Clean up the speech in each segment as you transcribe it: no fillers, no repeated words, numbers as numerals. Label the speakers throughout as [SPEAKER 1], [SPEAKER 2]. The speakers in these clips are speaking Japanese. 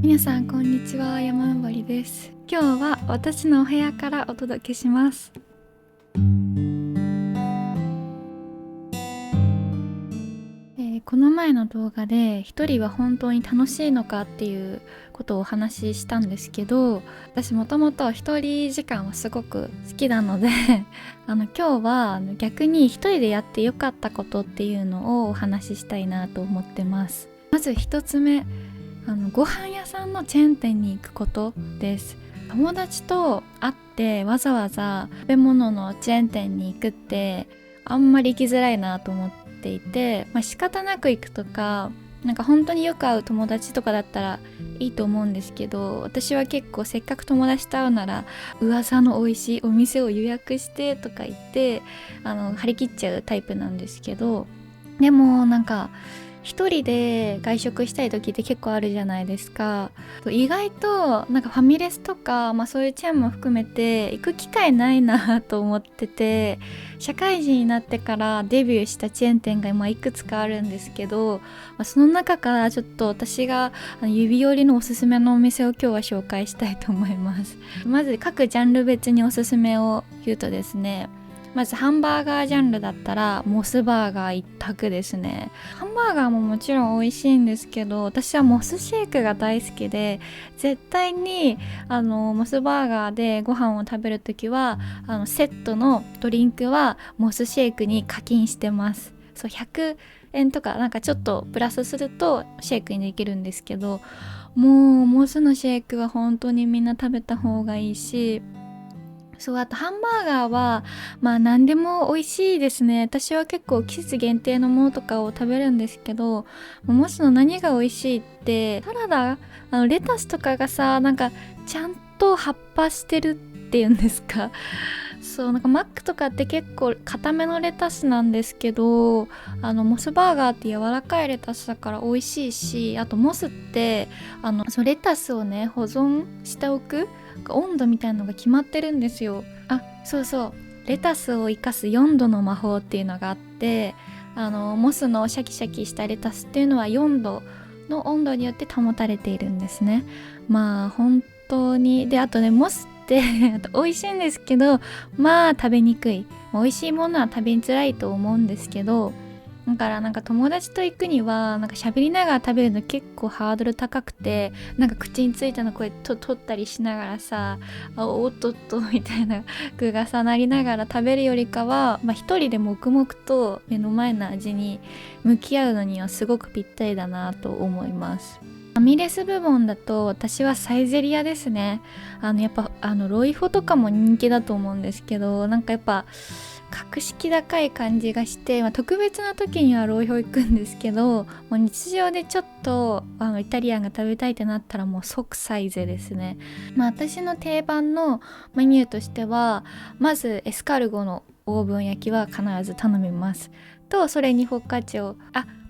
[SPEAKER 1] 皆さんこんにちは、山登りです。今日は私のお部屋からお届けします。この前の動画で一人は本当に楽しいのかっていうことをお話ししたんですけど、私もともと一人時間はすごく好きなので今日は逆に一人でやってよかったことっていうのをお話ししたいなと思ってます。まず一つ目、ご飯屋さんのチェーン店に行くことです。友達と会ってわざわざ食べ物のチェーン店に行くってあんまり行きづらいなと思っていて、仕方なく行くとか、なんか本当によく会う友達とかだったらいいと思うんですけど、私は結構せっかく友達と会うなら噂の美味しいお店を予約してとか言って張り切っちゃうタイプなんですけど、でもなんか一人で外食したい時って結構あるじゃないですか。意外となんかファミレスとか、そういうチェーンも含めて行く機会ないなと思ってて、社会人になってからデビューしたチェーン店がいくつかあるんですけど、その中からちょっと私が指折りのおすすめのお店を今日は紹介したいと思います。まず各ジャンル別におすすめを言うとですね、まずハンバーガージャンルだったらモスバーガー一択ですね。ハンバーガーももちろん美味しいんですけど、私はモスシェイクが大好きで、絶対にモスバーガーでご飯を食べるときはセットのドリンクはモスシェイクに課金してます。そう、100円とかなんかちょっとプラスするとシェイクにできるんですけど、もうモスのシェイクは本当にみんな食べた方がいいし、そう、あとハンバーガーは何でも美味しいですね。私は結構季節限定のものとかを食べるんですけど、もしの何が美味しいって、サラダ、レタスとかがさ、なんかちゃんと葉っぱしてるっていうんですか。そう、なんかマックとかって結構固めのレタスなんですけど、モスバーガーって柔らかいレタスだから美味しいし、あとモスってそのレタスをね保存しておく温度みたいなのが決まってるんですよ。あ、そうそう、レタスを生かす4度の魔法っていうのがあって、モスのシャキシャキしたレタスっていうのは4度の温度によって保たれているんですね。本当に。で、あとね、モスって美味しいんですけど、食べにくい。美味しいものは食べづらいと思うんですけど、だからなんか友達と行くにはなんか喋りながら食べるの結構ハードル高くて、なんか口についたのこう取ったりしながらさ、おっとっとみたいな具がさなりながら食べるよりかは、一人で黙々と目の前の味に向き合うのにはすごくぴったりだなと思います。ファミレス部門だと私はサイゼリヤですね。やっぱロイホとかも人気だと思うんですけど、なんかやっぱ格式高い感じがして、特別な時にはロイホ行くんですけど、もう日常でちょっとイタリアンが食べたいってなったらもう即サイゼですね。私の定番のメニューとしては、まずエスカルゴのオーブン焼きは必ず頼みますと、それにフォカッチョ、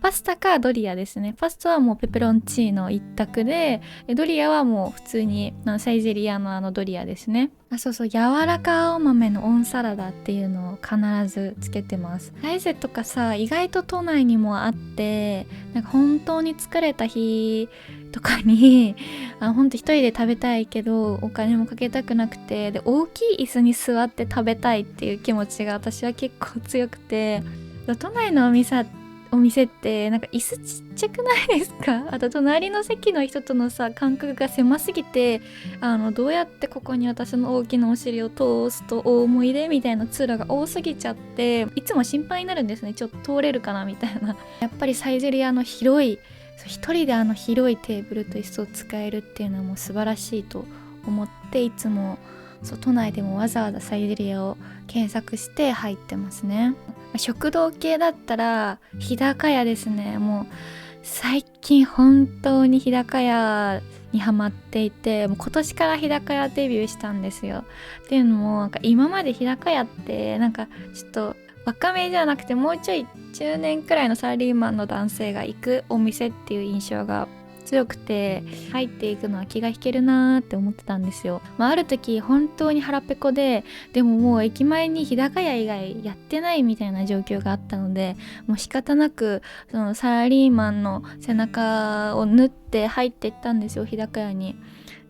[SPEAKER 1] パスタかドリアですね。パスタはもうペペロンチーノ一択で、ドリアはもう普通にサイゼリヤのドリアですね。そうそう、柔らか青豆のオンサラダっていうのを必ずつけてます。サイゼとかさ、意外と都内にもあって、なんか本当に疲れた日とかに本当一人で食べたいけどお金もかけたくなくて、で大きい椅子に座って食べたいっていう気持ちが私は結構強くて、都内のお店ってなんか椅子ちっちゃくないですか？あと隣の席の人とのさ間隔が狭すぎて、どうやってここに私の大きなお尻を通すと大思い出みたいな通路が多すぎちゃって、いつも心配になるんですね。ちょっと通れるかなみたいな。やっぱりサイゼリヤの広い、一人で広いテーブルと椅子を使えるっていうのはもう素晴らしいと思って、いつも都内でもわざわざサイゼリヤを検索して入ってますね。食堂系だったら日高屋ですね。もう最近本当に日高屋にハマっていて、もう今年から日高屋デビューしたんですよ。っていうのもなんか今まで日高屋ってなんかちょっと若めじゃなくてもうちょい中年くらいのサラリーマンの男性が行くお店っていう印象が強くて入っていくのは気が引けるなーって思ってたんですよ。ある時本当に腹ペコで、でももう駅前に日高屋以外やってないみたいな状況があったので、もう仕方なくそのサラリーマンの背中を縫って入っていったんですよ、日高屋に。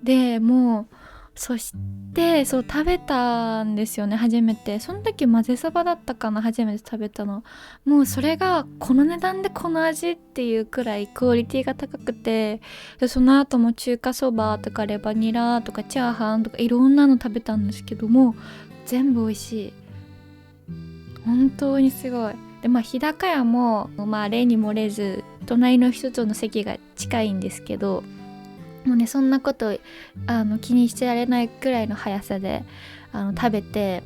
[SPEAKER 1] でもうそしてそう食べたんですよね、初めて。その時混ぜそばだったかな、初めて食べたの。もうそれがこの値段でこの味っていうくらいクオリティが高くて、でその後も中華そばとかレバニラとかチャーハンとかいろんなの食べたんですけども、全部美味しい。本当にすごい。で日高屋も例に漏れず隣の人との席が近いんですけど、もうねそんなこと気にしてられないくらいの速さで食べて、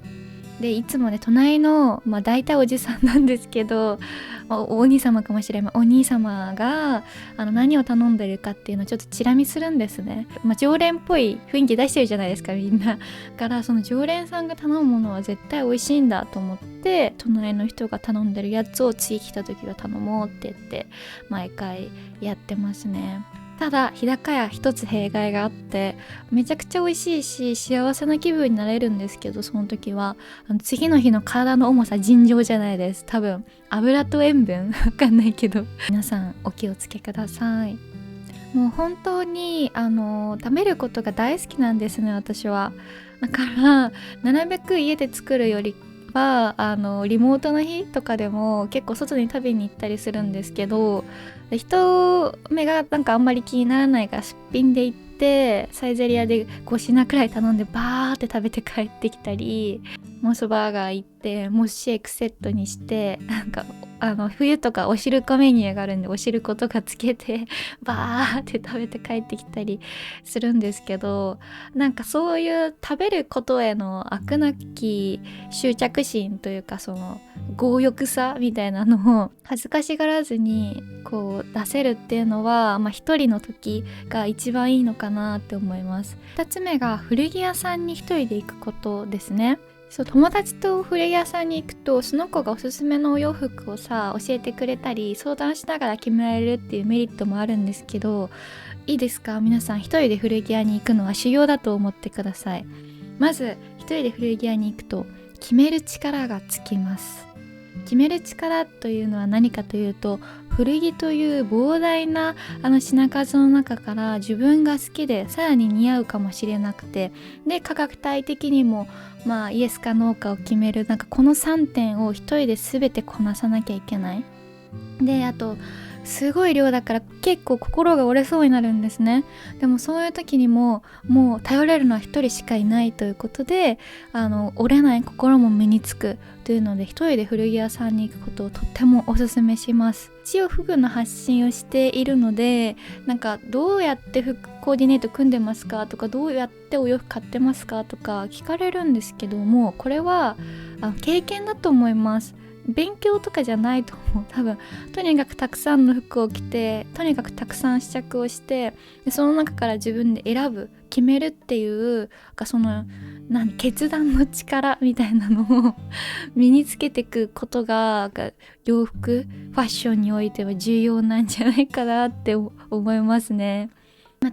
[SPEAKER 1] でいつもね隣の大体おじさんなんですけど、お兄様かもしれない、お兄様が何を頼んでるかっていうのをちょっとチラ見するんですね。常連っぽい雰囲気出してるじゃないですかみんな。からその常連さんが頼むものは絶対美味しいんだと思って、隣の人が頼んでるやつを次来た時は頼もうって言って毎回やってますね。ただ日高屋一つ弊害があって、めちゃくちゃ美味しいし幸せな気分になれるんですけど、その時は次の日の体の重さ尋常じゃないです。多分油と塩分わかんないけど、皆さんお気をつけください。もう本当に食べることが大好きなんですね、私は。だからなるべく家で作るよりはリモートの日とかでも結構外に食べに行ったりするんですけど、人目がなんかあんまり気にならないからすっぴんで行ってサイゼリヤで5品くらい頼んでバーって食べて帰ってきたり、モスバーガー行ってモスシェイクセットにして、なんか冬とかおしるこメニューがあるんでおしることかつけてバーって食べて帰ってきたりするんですけど、なんかそういう食べることへの飽くなき執着心というか、その強欲さみたいなのを恥ずかしがらずにこう出せるっていうのは、一人の時が一番いいのかなって思います。2つ目が古着屋さんに一人で行くことですね。そう、友達と古着屋さんに行くとその子がおすすめのお洋服を教えてくれたり相談しながら決められるっていうメリットもあるんですけど、いいですか皆さん、一人で古着屋に行くのは修行だと思ってください。まず一人で古着屋に行くと決める力がつきます。決める力というのは何かというと、古着という膨大な品数の中から自分が好きでさらに似合うかもしれなくて、で価格帯的にもイエスかノーかを決める、なんかこの3点を一人で全てこなさなきゃいけない。であとすごい量だから結構心が折れそうになるんですね。でもそういう時にもう頼れるのは一人しかいないということで、折れない心も身につくというので、一人で古着屋さんに行くことをとってもおすすめします。一応フグの発信をしているので、なんかどうやって服コーディネート組んでますかとか、どうやってお洋服買ってますかとか聞かれるんですけども、これは経験だと思います。勉強とかじゃないと思う。多分とにかくたくさんの服を着て、とにかくたくさん試着をして、でその中から自分で選ぶ、決めるっていうその決断の力みたいなのを身につけていくことが洋服ファッションにおいては重要なんじゃないかなって思いますね。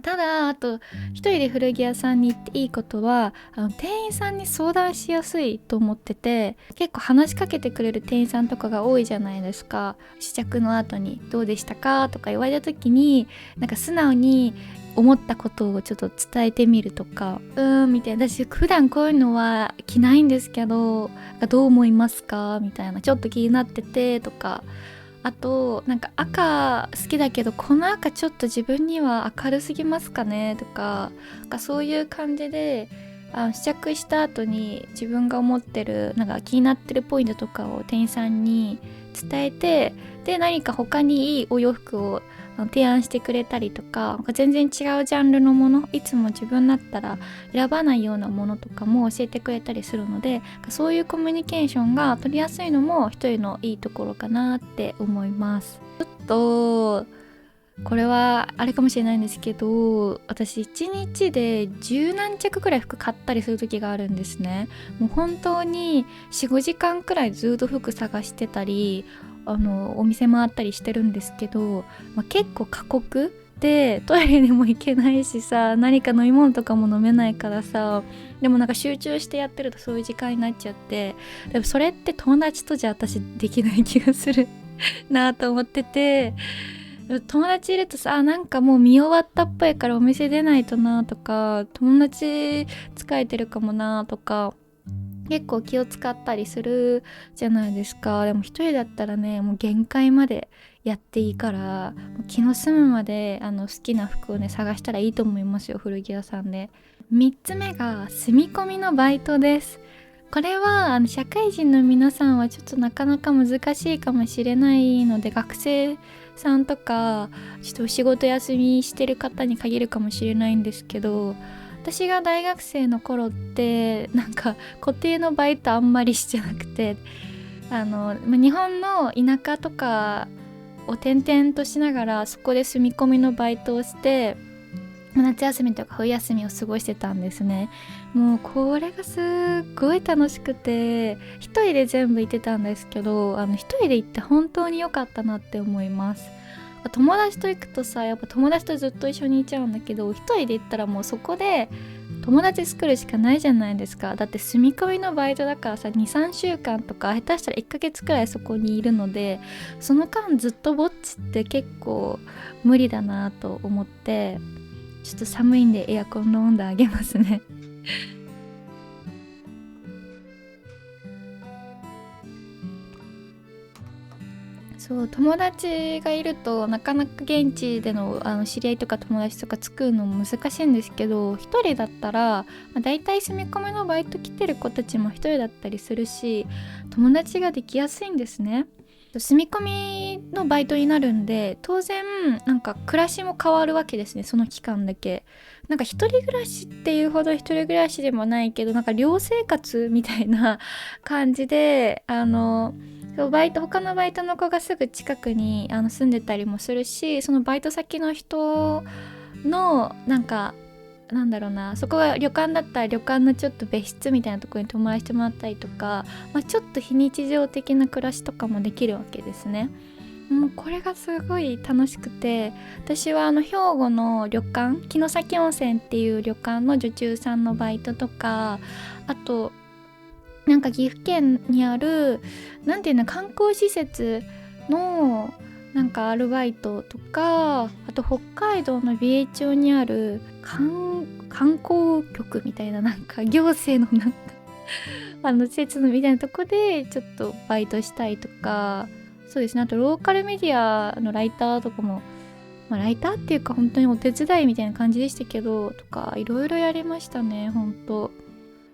[SPEAKER 1] ただあと一人で古着屋さんに行っていいことは、店員さんに相談しやすいと思ってて、結構話しかけてくれる店員さんとかが多いじゃないですか。試着の後にどうでしたかとか言われた時に、なんか素直に思ったことをちょっと伝えてみるとか、みたいな、私普段こういうのは着ないんですけどどう思いますかみたいな、ちょっと気になっててとか、あとなんか赤好きだけどこの赤ちょっと自分には明るすぎますかねとか、そういう感じで試着した後に自分が思ってるなんか気になってるポイントとかを店員さんに伝えて、で何か他にいいお洋服を提案してくれたりとか、全然違うジャンルのもの、いつも自分だったら選ばないようなものとかも教えてくれたりするので、そういうコミュニケーションが取りやすいのも一人のいいところかなって思います。ちょっとこれはあれかもしれないんですけど、私1日で10何着くらい服買ったりする時があるんですね。もう本当に 4,5 時間くらいずっと服探してたりお店回ったりしてるんですけど、結構過酷でトイレにも行けないしさ、何か飲み物とかも飲めないからさ、でもなんか集中してやってるとそういう時間になっちゃって、でもそれって友達とじゃ私できない気がするなと思ってて、友達いるとさ、なんかもう見終わったっぽいからお店出ないとなとか、友達疲れてるかもなとか結構気を使ったりするじゃないですか。でも一人だったらね、もう限界までやっていいから、もう気の済むまで好きな服をね探したらいいと思いますよ、古着屋さんで。3つ目が住み込みのバイトです。これは社会人の皆さんはちょっとなかなか難しいかもしれないので、学生さんとかちょっとお仕事休みしてる方に限るかもしれないんですけど、私が大学生の頃ってなんか固定のバイトあんまりしてなくて、日本の田舎とかを転々としながらそこで住み込みのバイトをして、夏休みとか冬休みを過ごしてたんですね。もうこれがすっごい楽しくて、一人で全部行ってたんですけど、一人で行って本当に良かったなって思います。友達と行くとさ、やっぱ友達とずっと一緒にいちゃうんだけど、一人で行ったらもうそこで友達作るしかないじゃないですか。だって住み込みのバイトだからさ、 2,3 週間とか下手したら1ヶ月くらいそこにいるので、その間ずっとぼっちって結構無理だなと思って、ちょっと寒いんでエアコンの温度上げますねそう、友達がいるとなかなか現地での、知り合いとか友達とか作るのも難しいんですけど、一人だったら、だいたい住み込みのバイト来てる子たちも一人だったりするし、友達ができやすいんですね。住み込みのバイトになるんで、当然なんか暮らしも変わるわけですね、その期間だけ。なんか一人暮らしっていうほど一人暮らしでもないけど、なんか寮生活みたいな感じで、そう他のバイトの子がすぐ近くに住んでたりもするし、そのバイト先の人のなんかなんだろうな、そこが旅館だったら旅館のちょっと別室みたいなところに泊まらせてもらったりとか、ちょっと非日常的な暮らしとかもできるわけですね。もうこれがすごい楽しくて、私は兵庫の旅館、城崎温泉っていう旅館の女中さんのバイトとか、あとなんか岐阜県にあるなんていうの、観光施設のなんかアルバイトとか、あと北海道の美瑛町にある観光局みたいな、なんか行政のなんか施設のみたいなとこでちょっとバイトしたりとか、そうですね、あとローカルメディアのライターとかも、ライターっていうか本当にお手伝いみたいな感じでしたけど、とかいろいろやりましたね。本当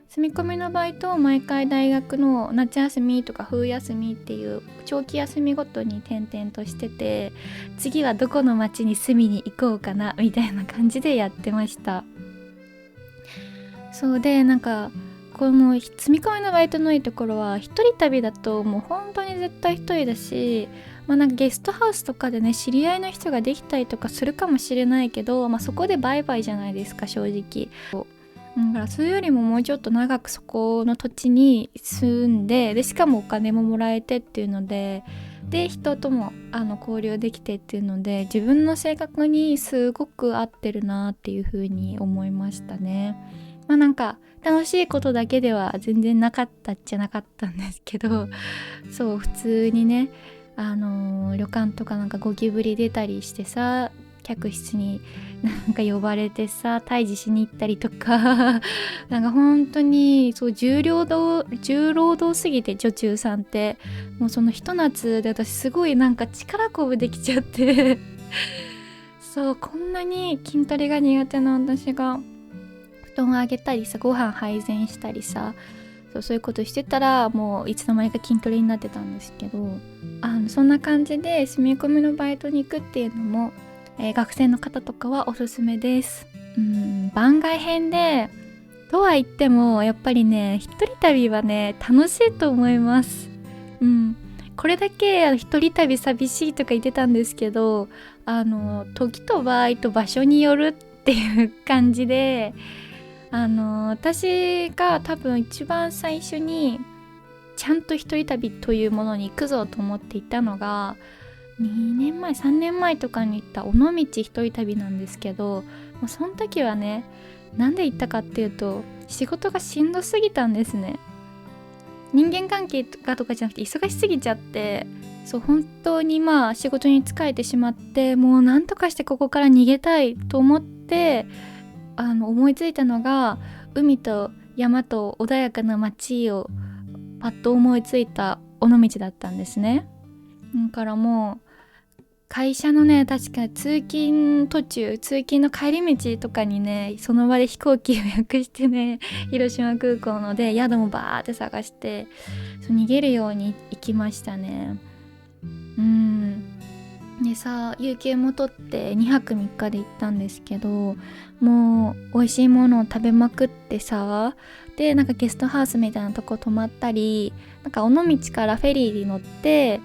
[SPEAKER 1] 住み込みのバイトを毎回大学の夏休みとか冬休みっていう長期休みごとに転々としてて、次はどこの町に住みに行こうかなみたいな感じでやってました。そうで、なんかこの住み込みのバイトのいいところは、一人旅だともう本当に絶対一人だし、なんかゲストハウスとかでね、知り合いの人ができたりとかするかもしれないけど、そこでバイバイじゃないですか、正直。だからそれよりももうちょっと長くそこの土地に住んで、しかもお金ももらえてっていうので、人とも交流できてっていうので、自分の性格にすごく合ってるなっていう風に思いましたね。なんか楽しいことだけでは全然なかったっちゃなかったんですけど、そう普通にね、旅館とかなんかゴキブリ出たりしてさ、客室になんか呼ばれてさ退治しに行ったりとかなんか本当にそう重労働すぎて、女中さんってもうそのひと夏で私すごいなんか力こぶできちゃってそう、こんなに筋トレが苦手な私が布団あげたりさ、ご飯配膳したりさ、そういうことしてたら、もういつの間にか筋トレになってたんですけど、そんな感じで住み込みのバイトに行くっていうのも、学生の方とかはおすすめです。番外編でとは言ってもやっぱりね、一人旅はね楽しいと思います。これだけ一人旅寂しいとか言ってたんですけど、時と場合と場所によるっていう感じで、私が多分一番最初にちゃんと一人旅というものに行くぞと思っていたのが2年前3年前とかに行った尾道一人旅なんですけど、その時はね、なんで行ったかっていうと、仕事がしんどすぎたんですね。人間関係がとかじゃなくて忙しすぎちゃって、そう本当に仕事に疲れてしまって、もうなんとかしてここから逃げたいと思って、思いついたのが、海と山と穏やかな街をパッと思いついた尾道だったんですね。だからもう会社のね、確か通勤途中、通勤の帰り道とかにね、その場で飛行機予約してね、広島空港ので宿もバーって探して、逃げるように行きましたね。でさ、有給も取って2泊3日で行ったんですけど、もう美味しいものを食べまくってさ、でなんかゲストハウスみたいなとこ泊まったり、なんか尾道からフェリーに乗って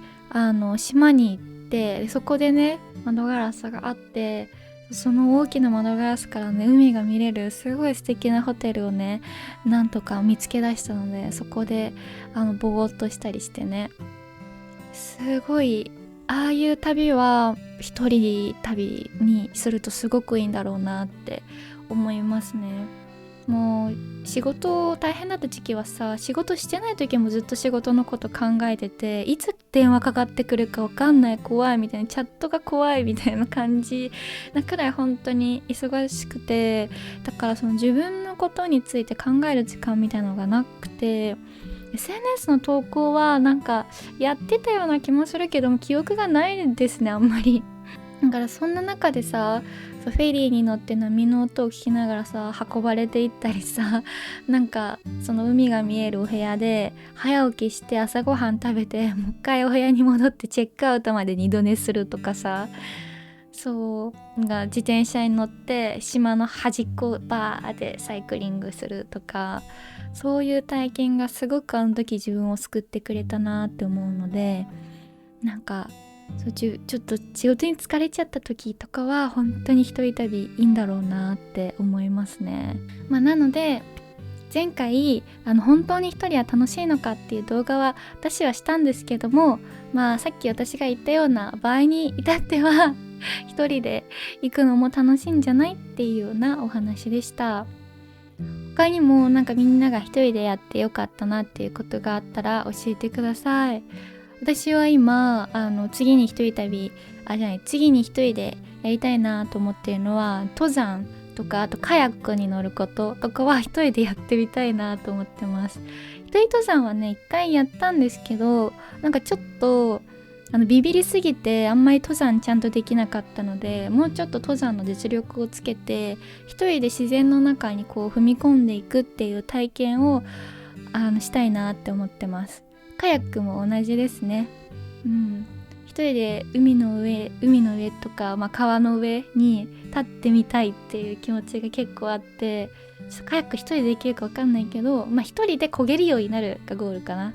[SPEAKER 1] 島に行って、でそこでね窓ガラスがあって、その大きな窓ガラスからね海が見れるすごい素敵なホテルをねなんとか見つけ出したので、そこでぼーっとしたりしてね、すごいああいう旅は一人旅にするとすごくいいんだろうなって思いますね。もう仕事大変だった時期はさ、仕事してない時もずっと仕事のこと考えてて、いつ電話かかってくるか分かんない、怖いみたいな、チャットが怖いみたいな感じなくらい本当に忙しくて、だからその自分のことについて考える時間みたいなのがなくて、 SNS の投稿はなんかやってたような気もするけども記憶がないですね、あんまり。だからそんな中でさ、フェリーに乗って波の音を聞きながらさ運ばれていったりさ、なんかその海が見えるお部屋で早起きして朝ごはん食べて、もう一回お部屋に戻ってチェックアウトまで二度寝するとかさ、そうなんか自転車に乗って島の端っこバーでサイクリングするとか、そういう体験がすごくあの時自分を救ってくれたなって思うので、なんかちょっと仕事に疲れちゃった時とかは本当に一人旅いいんだろうなって思いますね。なので前回本当に一人は楽しいのかっていう動画は私はしたんですけども、さっき私が言ったような場合に至っては一人で行くのも楽しいんじゃないっていうようなお話でした。他にもなんかみんなが一人でやってよかったなっていうことがあったら教えてください。私は今次に一人でやりたいなと思っているのは、登山とかあとカヤックに乗ることとかは一人でやってみたいなと思ってます。一人登山はね一回やったんですけど、なんかちょっとビビりすぎてあんまり登山ちゃんとできなかったので、もうちょっと登山の実力をつけて一人で自然の中にこう踏み込んでいくっていう体験をしたいなって思ってます。カヤックも同じですね。一人で海の上とか、川の上に立ってみたいっていう気持ちが結構あって、カヤック一人でできるか分かんないけど、一人で漕げるようになるがゴールかな。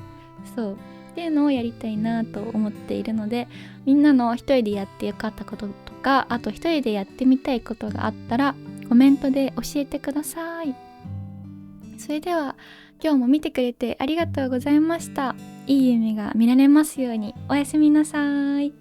[SPEAKER 1] そうっていうのをやりたいなと思っているので、みんなの一人でやってよかったこととか、あと一人でやってみたいことがあったらコメントで教えてください。それでは今日も見てくれてありがとうございました。いい夢が見られますように。おやすみなさい。